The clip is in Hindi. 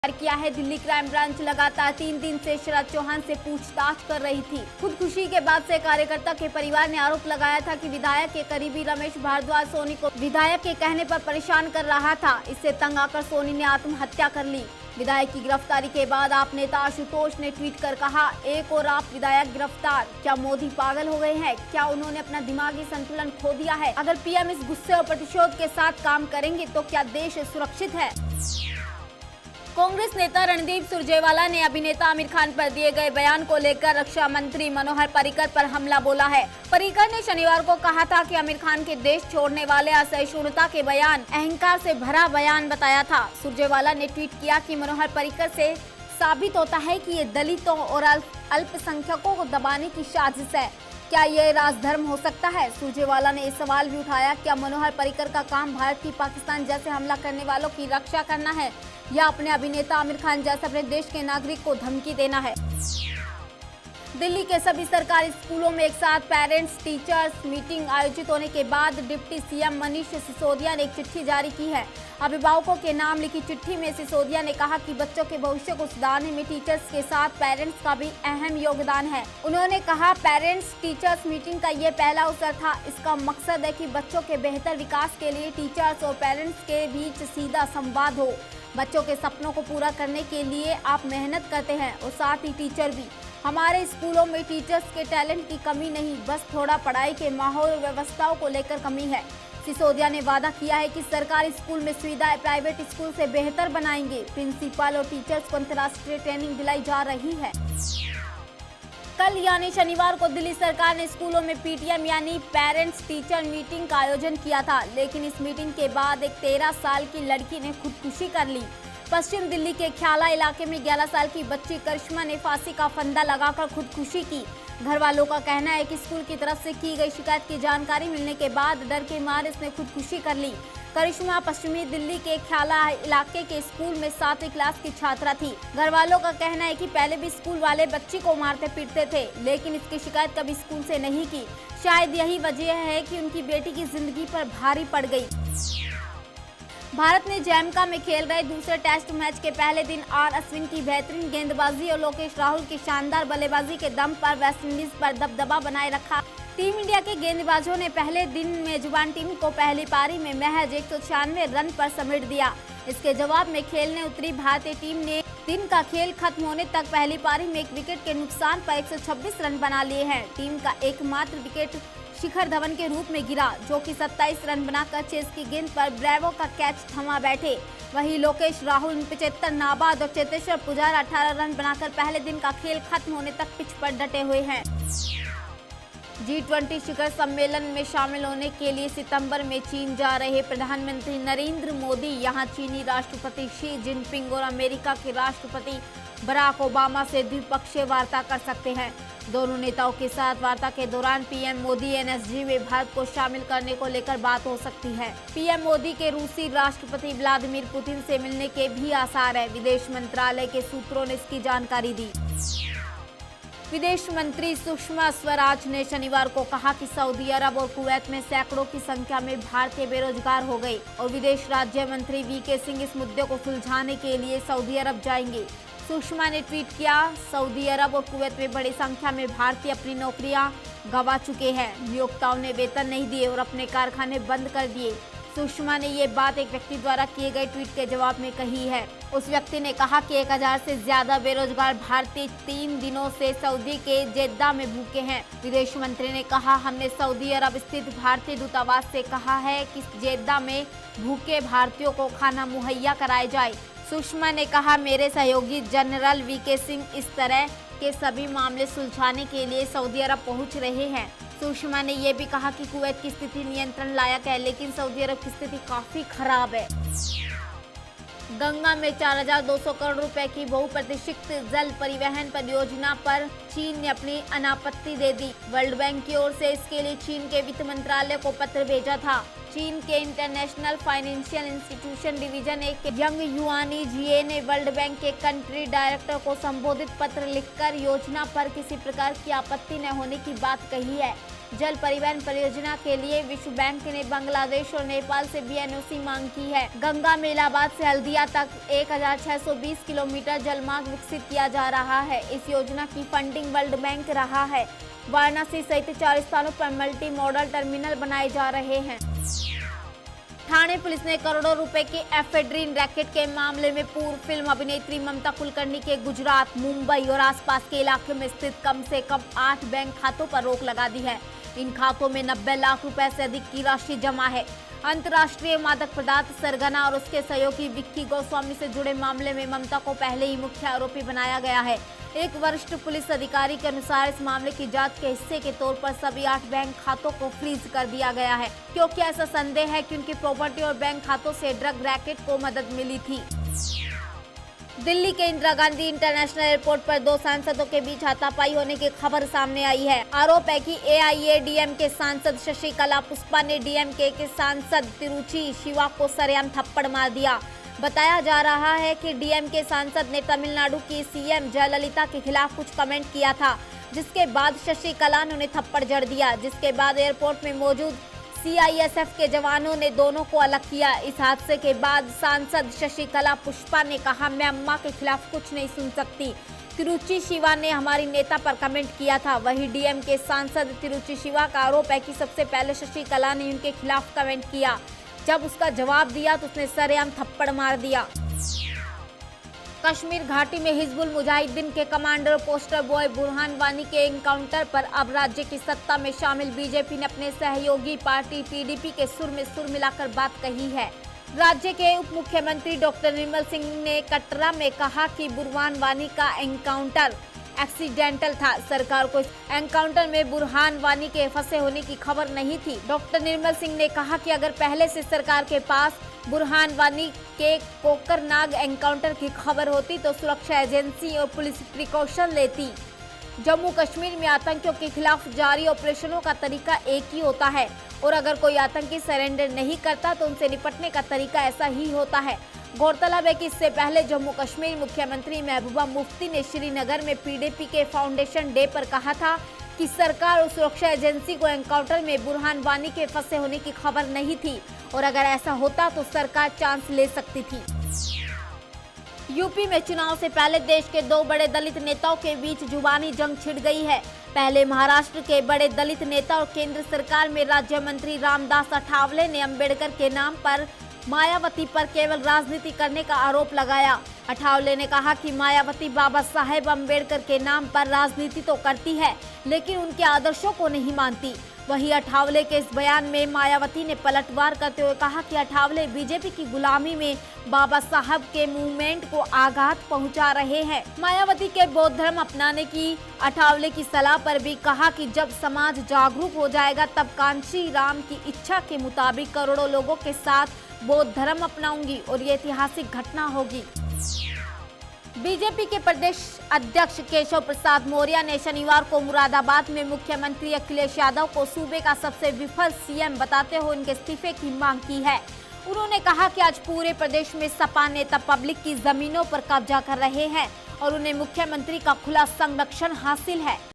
किया है। दिल्ली क्राइम ब्रांच लगातार 3 दिन से शरद चौहान से पूछताछ कर रही थी। खुदकुशी के बाद से कार्यकर्ता के परिवार ने आरोप लगाया था कि विधायक के करीबी रमेश भारद्वाज सोनी को विधायक के कहने पर परेशान कर रहा था। इससे तंग आकर सोनी ने आत्महत्या कर ली। विधायक की गिरफ्तारी के बाद आप नेता आशुतोष ने ट्वीट कर कहा, एक और आप विधायक गिरफ्तार। क्या मोदी पागल हो गए हैं? क्या उन्होंने अपना दिमागी संतुलन खो दिया है? अगर पीएम इस गुस्से और प्रतिशोध के साथ काम करेंगे तो क्या देश सुरक्षित है? कांग्रेस नेता रणदीप सुरजेवाला ने अभिनेता आमिर खान पर दिए गए बयान को लेकर रक्षा मंत्री मनोहर पर्रिकर पर हमला बोला है। पर्रिकर ने शनिवार को कहा था कि आमिर खान के देश छोड़ने वाले असहिष्णुता के बयान अहंकार से भरा बयान बताया था। सुरजेवाला ने ट्वीट किया कि मनोहर पर्रिकर से साबित होता है कि ये दलितों और अल्पसंख्यकों को दबाने की साजिश है। क्या ये राजधर्म हो सकता है? सुरजेवाला ने इस सवाल भी उठाया, क्या मनोहर पर्रिकर का काम भारत की पाकिस्तान जैसे हमला करने वालों की रक्षा करना है या अपने अभिनेता आमिर खान जैसे अपने देश के नागरिक को धमकी देना है? दिल्ली के सभी सरकारी स्कूलों में एक साथ पेरेंट्स टीचर्स मीटिंग आयोजित होने के बाद डिप्टी सीएम मनीष सिसोदिया ने एक चिट्ठी जारी की है। अभिभावकों के नाम लिखी चिट्ठी में सिसोदिया ने कहा कि बच्चों के भविष्य को सुधारने में टीचर्स के साथ पेरेंट्स का भी अहम योगदान है। उन्होंने कहा, पेरेंट्स टीचर्स मीटिंग का ये पहला अवसर था। इसका मकसद है कि बच्चों के बेहतर विकास के लिए टीचर्स और पेरेंट्स के बीच सीधा संवाद हो। बच्चों के सपनों को पूरा करने के लिए आप मेहनत करते हैं और साथ ही टीचर भी। हमारे स्कूलों में टीचर्स के टैलेंट की कमी नहीं, बस थोड़ा पढ़ाई के माहौल और व्यवस्थाओं को लेकर कमी है। सिसोदिया ने वादा किया है कि सरकारी स्कूल में सुविधाएं प्राइवेट स्कूल से बेहतर बनाएंगे। प्रिंसिपल और टीचर्स को अंतर्राष्ट्रीय ट्रेनिंग दिलाई जा रही है। कल यानी शनिवार को दिल्ली सरकार ने स्कूलों में पीटीएम यानी पेरेंट्स टीचर मीटिंग का आयोजन किया था, लेकिन इस मीटिंग के बाद एक 13 साल की लड़की ने खुदकुशी कर ली। पश्चिम दिल्ली के ख्याला इलाके में 11 साल की बच्ची करिश्मा ने फांसी का फंदा लगाकर खुदकुशी की। घर वालों का कहना है कि स्कूल की तरफ से की गई शिकायत की जानकारी मिलने के बाद डर के मारे इसने खुदकुशी कर ली। करिश्मा पश्चिमी दिल्ली के ख्याला इलाके के स्कूल में 7वीं क्लास की छात्रा थी। घर वालों का कहना है कि पहले भी स्कूल वाले बच्ची को मारते पीटते थे, लेकिन इसकी शिकायत कभी स्कूल से नहीं की। शायद यही वजह है कि उनकी बेटी की जिंदगी पर भारी पड़ गई। भारत ने जैमका में खेल रहे दूसरे टेस्ट मैच के पहले दिन आर अश्विन की बेहतरीन गेंदबाजी और लोकेश राहुल की शानदार बल्लेबाजी के दम पर वेस्टइंडीज पर दबदबा बनाए रखा। टीम इंडिया के गेंदबाजों ने पहले दिन मेजबान टीम को पहली पारी में महज 196 रन पर समेट दिया। इसके जवाब में खेलने उतरी भारतीय टीम ने दिन का खेल खत्म होने तक पहली पारी में एक विकेट के नुकसान पर 126 रन बना लिए हैं। टीम का एकमात्र विकेट शिखर धवन के रूप में गिरा, जो कि 27 रन बनाकर चेस की गेंद पर ब्रेवो का कैच थमा बैठे। वहीं लोकेश राहुल 75, नाबाद और चेतेश्वर पुजारा 18 रन बनाकर पहले दिन का खेल खत्म होने तक पिच पर डटे हुए हैं। G20 शिखर सम्मेलन में शामिल होने के लिए सितंबर में चीन जा रहे प्रधानमंत्री नरेंद्र मोदी यहां चीनी राष्ट्रपति शी जिनपिंग और अमेरिका के राष्ट्रपति बराक ओबामा से द्विपक्षीय वार्ता कर सकते हैं। दोनों नेताओं के साथ वार्ता के दौरान पीएम मोदी एनएसजी में भारत को शामिल करने को लेकर बात हो सकती है। पीएम मोदी के रूसी राष्ट्रपति व्लादिमीर पुतिन से मिलने के भी आसार है। विदेश मंत्रालय के सूत्रों ने इसकी जानकारी दी। विदेश मंत्री सुषमा स्वराज ने शनिवार को कहा कि सऊदी अरब और कुवैत में सैकड़ों की संख्या में भारतीय बेरोजगार हो गए और विदेश राज्य मंत्री वीके सिंह इस मुद्दे को सुलझाने के लिए सऊदी अरब जाएंगे। सुषमा ने ट्वीट किया, सऊदी अरब और कुवैत में बड़ी संख्या में भारतीय अपनी नौकरियां गंवा चुके हैं। नियोक्ताओं ने वेतन नहीं दिए और अपने कारखाने बंद कर दिए। सुषमा ने ये बात एक व्यक्ति द्वारा किए गए ट्वीट के जवाब में कही है। उस व्यक्ति ने कहा कि 1000 से ज्यादा बेरोजगार भारतीय 3 दिनों से सऊदी के जेद्दा में भूखे हैं। विदेश मंत्री ने कहा, हमने सऊदी अरब स्थित भारतीय दूतावास से कहा है कि जेद्दा में भूखे भारतीयों को खाना मुहैया कराया जाए। सुषमा ने कहा, मेरे सहयोगी जनरल वीके सिंह इस तरह के सभी मामले सुलझाने के लिए सऊदी अरब पहुंच रहे हैं। सुषमा ने यह भी कहा कि कुवैत की स्थिति नियंत्रण लायक है, लेकिन सऊदी अरब की स्थिति काफी खराब है। गंगा में 4200 करोड़ रुपए की बहुप्रतीक्षित जल परिवहन परियोजना पर चीन ने अपनी अनापत्ति दे दी। वर्ल्ड बैंक की ओर से इसके लिए चीन के वित्त मंत्रालय को पत्र भेजा था। चीन के इंटरनेशनल फाइनेंशियल इंस्टीट्यूशन डिवीजन एक यंग युआनी जिए ने वर्ल्ड बैंक के कंट्री डायरेक्टर को संबोधित पत्र लिखकर योजना पर किसी प्रकार की आपत्ति न होने की बात कही है। जल परिवहन परियोजना के लिए विश्व बैंक ने बांग्लादेश और नेपाल से भी एनओसी मांग की है। गंगा में इलाहाबाद से हल्दिया तक 1620 किलोमीटर जलमार्ग विकसित किया जा रहा है। इस योजना की फंडिंग वर्ल्ड बैंक रहा है। वाराणसी सहित 4 स्थानों पर मल्टी मॉडल टर्मिनल बनाए जा रहे हैं। ठाणे पुलिस ने करोड़ों रुपए के एफेड्रीन रैकेट के मामले में पूर्व फिल्म अभिनेत्री ममता कुलकर्णी के गुजरात, मुंबई और आसपास के इलाके में स्थित कम से कम 8 बैंक खातों पर रोक लगा दी है। इन खातों में 90 लाख रुपए से अधिक की राशि जमा है। अंतर्राष्ट्रीय मादक पदार्थ सरगना और उसके सहयोगी विक्की गोस्वामी से जुड़े मामले में ममता को पहले ही मुख्य आरोपी बनाया गया है। एक वरिष्ठ पुलिस अधिकारी के अनुसार इस मामले की जांच के हिस्से के तौर पर सभी 8 बैंक खातों को फ्रीज कर दिया गया है, क्योंकि ऐसा संदेह है कि उनकी प्रॉपर्टी और बैंक खातों से ड्रग रैकेट को मदद मिली थी। दिल्ली के इंदिरा गांधी इंटरनेशनल एयरपोर्ट पर 2 सांसदों के बीच हाथापाई होने की खबर सामने आई है। आरोप है कि एआईएडीएमके सांसद शशिकला पुष्पा ने डीएमके के सांसद तिरुचि शिवा को सरेआम थप्पड़ मार दिया। बताया जा रहा है कि डीएमके सांसद ने तमिलनाडु की सीएम जयललिता के खिलाफ कुछ कमेंट किया था, जिसके बाद शशिकला ने उन्हें थप्पड़ जड़ दिया। जिसके बाद एयरपोर्ट में मौजूद सीआईएसएफ के जवानों ने दोनों को अलग किया। इस हादसे के बाद सांसद शशिकला पुष्पा ने कहा, मैं अम्मा के खिलाफ कुछ नहीं सुन सकती। तिरुचि शिवा ने हमारी नेता पर कमेंट किया था। वही डीएमके सांसद तिरुचि शिवा का आरोप है कि सबसे पहले शशिकला ने उनके खिलाफ कमेंट किया। जब उसका जवाब दिया तो उसने सरेआम थप्पड़ मार दिया। कश्मीर घाटी में हिजबुल मुजाहिदीन के commander poster boy Burhan Wani के एनकाउंटर पर अब राज्य की सत्ता में शामिल बीजेपी ने अपने सहयोगी पार्टी पीडीपी के सुर में सुर मिलाकर बात कही है। राज्य के उप मुख्यमंत्री डॉक्टर निर्मल सिंह ने कटरा में कहा कि बुरहान वानी का एनकाउंटर एक्सीडेंटल था। सरकार को इस एनकाउंटर में बुरहान वानी के फंसे होने की खबर नहीं थी। डॉक्टर निर्मल सिंह ने कहा कि अगर पहले से सरकार के पास बुरहान वानी के कोकरनाग एनकाउंटर की खबर होती तो सुरक्षा एजेंसी और पुलिस प्रिकॉशन लेती। जम्मू कश्मीर में आतंकियों के खिलाफ जारी ऑपरेशनों का तरीका एक ही होता है और अगर कोई आतंकी सरेंडर नहीं करता तो उनसे निपटने का तरीका ऐसा ही होता है। गौरतलब है कि इससे पहले जम्मू कश्मीर मुख्यमंत्री महबूबा मुफ्ती ने श्रीनगर में पीडीपी के फाउंडेशन डे पर कहा था कि सरकार और सुरक्षा एजेंसी को एनकाउंटर में बुरहान वानी के फंसे होने की खबर नहीं थी और अगर ऐसा होता तो सरकार चांस ले सकती थी। यूपी में चुनाव से पहले देश के 2 बड़े दलित नेताओं के बीच जुबानी जंग छिड़ गई है। पहले महाराष्ट्र के बड़े दलित नेता और केंद्र सरकार में राज्य मंत्री रामदास अठावले ने अंबेडकर के नाम पर मायावती पर केवल राजनीति करने का आरोप लगाया। अठावले ने कहा कि मायावती बाबा साहेब अंबेडकर के नाम पर राजनीति तो करती है लेकिन उनके आदर्शों को नहीं मानती। वहीं अठावले के इस बयान में मायावती ने पलटवार करते हुए कहा कि अठावले बीजेपी की गुलामी में बाबा साहब के मूवमेंट को आघात पहुंचा रहे हैं। मायावती के बौद्ध धर्म अपनाने की अठावले की सलाह पर भी कहा कि जब समाज जागरूक हो जाएगा तब कांची राम की इच्छा के मुताबिक करोड़ों लोगों के साथ बौद्ध धर्म अपनाऊंगी और ये ऐतिहासिक घटना होगी। बीजेपी के प्रदेश अध्यक्ष केशव प्रसाद मौर्य ने शनिवार को मुरादाबाद में मुख्यमंत्री अखिलेश यादव को सूबे का सबसे विफल सीएम बताते हुए उनके इस्तीफे की मांग की है। उन्होंने कहा कि आज पूरे प्रदेश में सपा नेता पब्लिक की जमीनों पर कब्जा कर रहे हैं और उन्हें मुख्यमंत्री का खुला संरक्षण हासिल है।